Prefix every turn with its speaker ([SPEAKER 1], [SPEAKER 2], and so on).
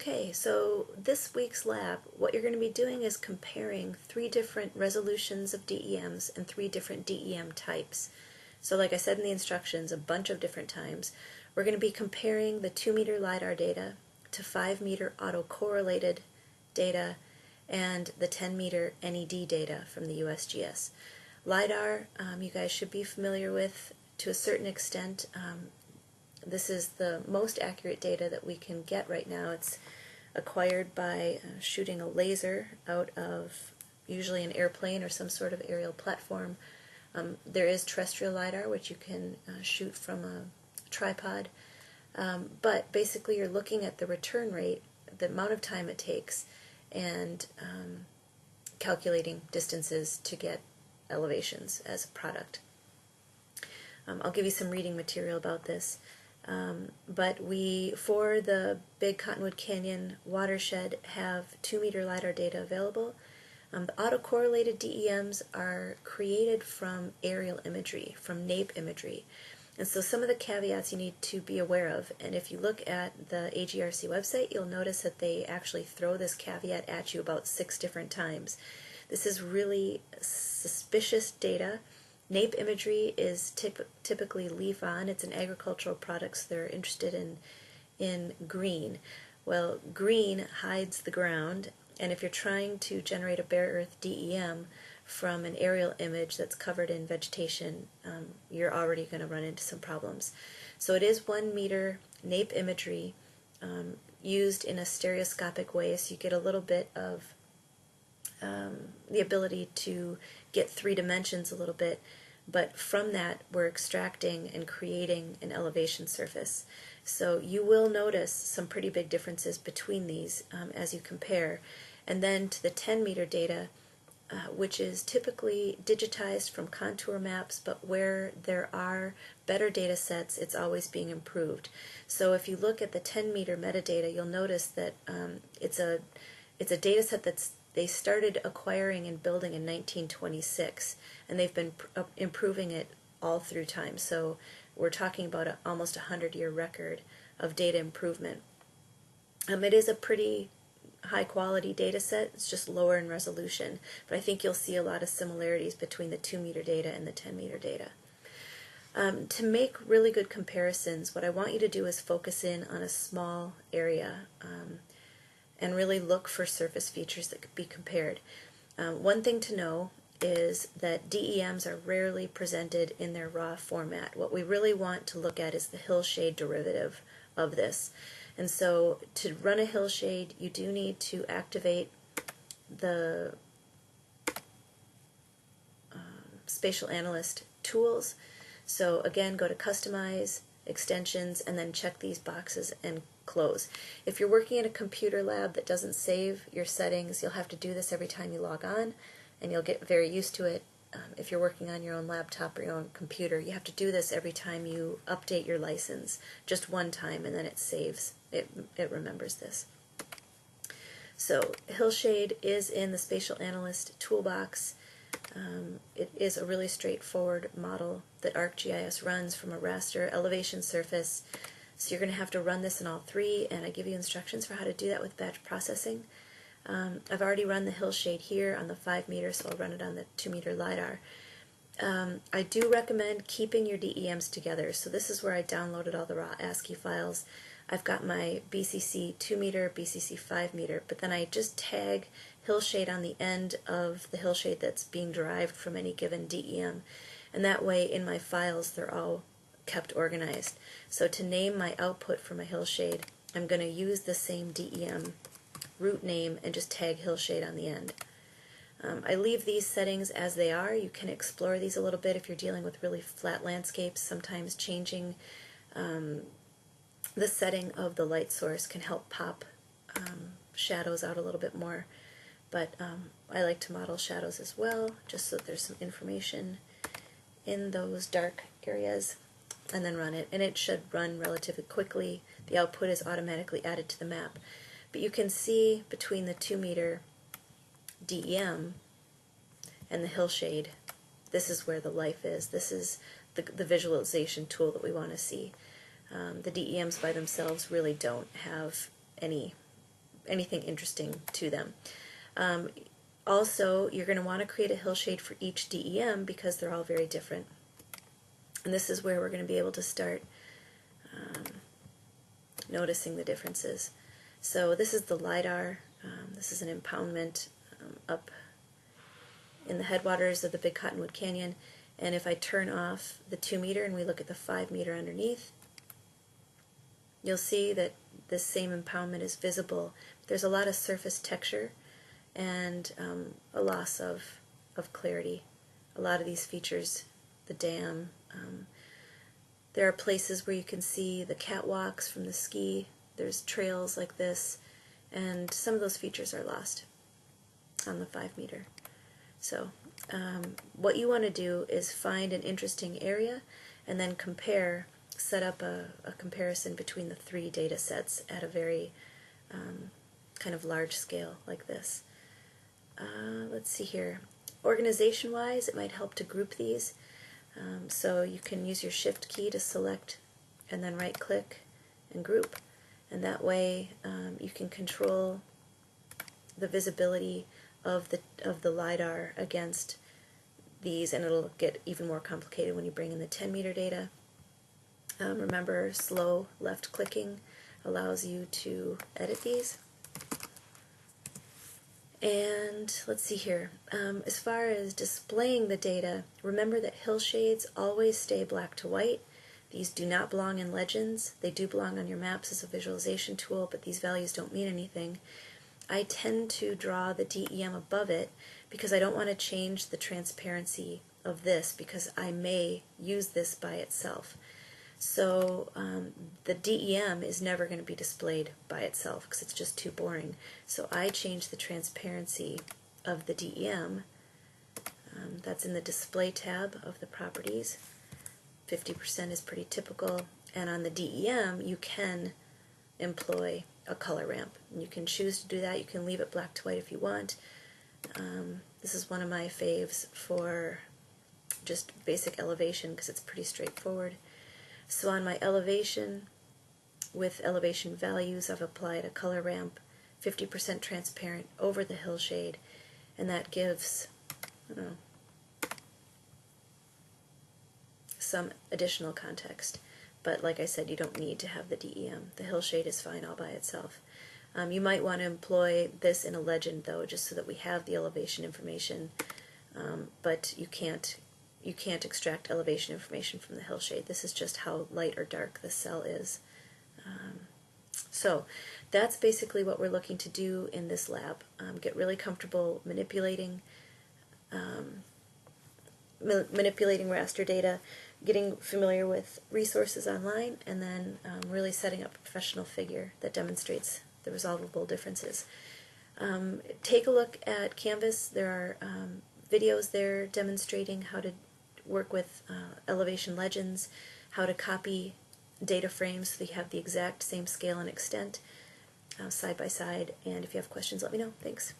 [SPEAKER 1] Okay, so this week's lab, what you're going to be doing is comparing 3 different resolutions of DEMs and 3 different DEM types. So like I said in the instructions a bunch of different times, we're going to be comparing the 2-meter LiDAR data to 5-meter autocorrelated data and the 10-meter NED data from the USGS. LiDAR, you guys should be familiar with to a certain extent. This is the most accurate data that we can get right now. It's acquired by shooting a laser out of usually an airplane or some sort of aerial platform. There is terrestrial LiDAR, which you can shoot from a tripod. But basically you're looking at the return rate, the amount of time it takes, and calculating distances to get elevations as a product. I'll give you some reading material about this. But we, for the Big Cottonwood Canyon watershed, have 2-meter LiDAR data available. The autocorrelated DEMs are created from aerial imagery, from NAPE imagery. And so some of the caveats you need to be aware of, and if you look at the AGRC website, you'll notice that they actually throw this caveat at you about 6 different times. This is really suspicious data. NAPE imagery is typically leaf-on. It's an agricultural product, so they're interested in green. Well, green hides the ground, and if you're trying to generate a bare earth DEM from an aerial image that's covered in vegetation, you're already going to run into some problems. So it is 1-meter NAPE imagery used in a stereoscopic way, so you get a little bit of the ability to get 3 dimensions a little bit, but from that we're extracting and creating an elevation surface. So you will notice some pretty big differences between these as you compare. And then to the 10-meter data, which is typically digitized from contour maps, but where there are better data sets, it's always being improved. So if you look at the 10-meter metadata, you'll notice that it's a data set that's they started acquiring and building in 1926, and they've been improving it all through time. So we're talking about almost a 100-year record of data improvement. It is a pretty high-quality data set. It's just lower in resolution, but I think you'll see a lot of similarities between the 2-meter data and the 10-meter data. To make really good comparisons, what I want you to do is focus in on a small area and really look for surface features that could be compared. One thing to know is that DEMs are rarely presented in their raw format. What we really want to look at is the hillshade derivative of this. And so to run a hillshade, you do need to activate the spatial analyst tools. So again, go to Customize, Extensions, and then check these boxes and close. If you're working in a computer lab that doesn't save your settings, you'll have to do this every time you log on, and you'll get very used to it. If you're working on your own laptop or your own computer, you have to do this every time you update your license, just one time, and then it saves. It remembers this. So hillshade is in the spatial analyst toolbox. It is a really straightforward model that ArcGIS runs from a raster elevation surface. So you're going to have to run this in all 3, and I give you instructions for how to do that with batch processing. I've already run the hillshade here on the 5-meter, so I'll run it on the 2-meter LiDAR. I do recommend keeping your DEMs together. So this is where I downloaded all the raw ASCII files. I've got my BCC 2-meter, BCC 5-meter, but then I just tag hillshade on the end of the hillshade that's being derived from any given DEM. And that way in my files they're all kept organized. So to name my output for my hillshade, I'm going to use the same DEM root name and just tag hillshade on the end. I leave these settings as they are. You can explore these a little bit if you're dealing with really flat landscapes. Sometimes changing the setting of the light source can help pop shadows out a little bit more. But I like to model shadows as well, just so that there's some information in those dark areas, and then run it. And it should run relatively quickly. The output is automatically added to the map. But you can see between the 2-meter DEM and the hillshade, this is where the life is. This is the visualization tool that we want to see. The DEMs by themselves really don't have any anything interesting to them. Also, you're going to want to create a hillshade for each DEM because they're all very different. And this is where we're going to be able to start noticing the differences. So this is the LiDAR. This is an impoundment up in the headwaters of the Big Cottonwood Canyon. And if I turn off the 2 meter and we look at the 5 meter underneath, you'll see that this same impoundment is visible. There's a lot of surface texture and a loss of clarity. A lot of these features, the dam, there are places where you can see the catwalks from the ski. There's trails like this, and some of those features are lost on the 5 meter. So what you want to do is find an interesting area and then compare, set up a comparison between the 3 data sets at a very kind of large scale like this. Let's see here. Organization-wise, it might help to group these. So you can use your Shift key to select and then right-click and group. And that way you can control the visibility of the LiDAR against these, and it'll get even more complicated when you bring in the 10 meter data. Remember, slow left clicking allows you to edit these. And let's see here, as far as displaying the data, remember that hillshades always stay black to white. These do not belong in legends. They do belong on your maps as a visualization tool, but these values don't mean anything. I tend to draw the DEM above it because I don't want to change the transparency of this because I may use this by itself. So the DEM is never going to be displayed by itself because it's just too boring. So I change the transparency of the DEM. That's in the Display tab of the properties. 50% is pretty typical. And on the DEM, you can employ a color ramp. And you can choose to do that. You can leave it black to white if you want. This is one of my faves for just basic elevation because it's pretty straightforward. So on my elevation, with elevation values, I've applied a color ramp, 50% transparent over the hillshade, and that gives, I don't know, some additional context. But like I said, you don't need to have the DEM. The hillshade is fine all by itself. You might want to employ this in a legend, though, just so that we have the elevation information, but you can't extract elevation information from the hillshade. This is just how light or dark the cell is. So that's basically what we're looking to do in this lab. Get really comfortable manipulating raster data, getting familiar with resources online, and then really setting up a professional figure that demonstrates the resolvable differences. Take a look at Canvas. There are videos there demonstrating how to work with elevation legends, how to copy data frames so that you have the exact same scale and extent side by side. And if you have questions, let me know. Thanks.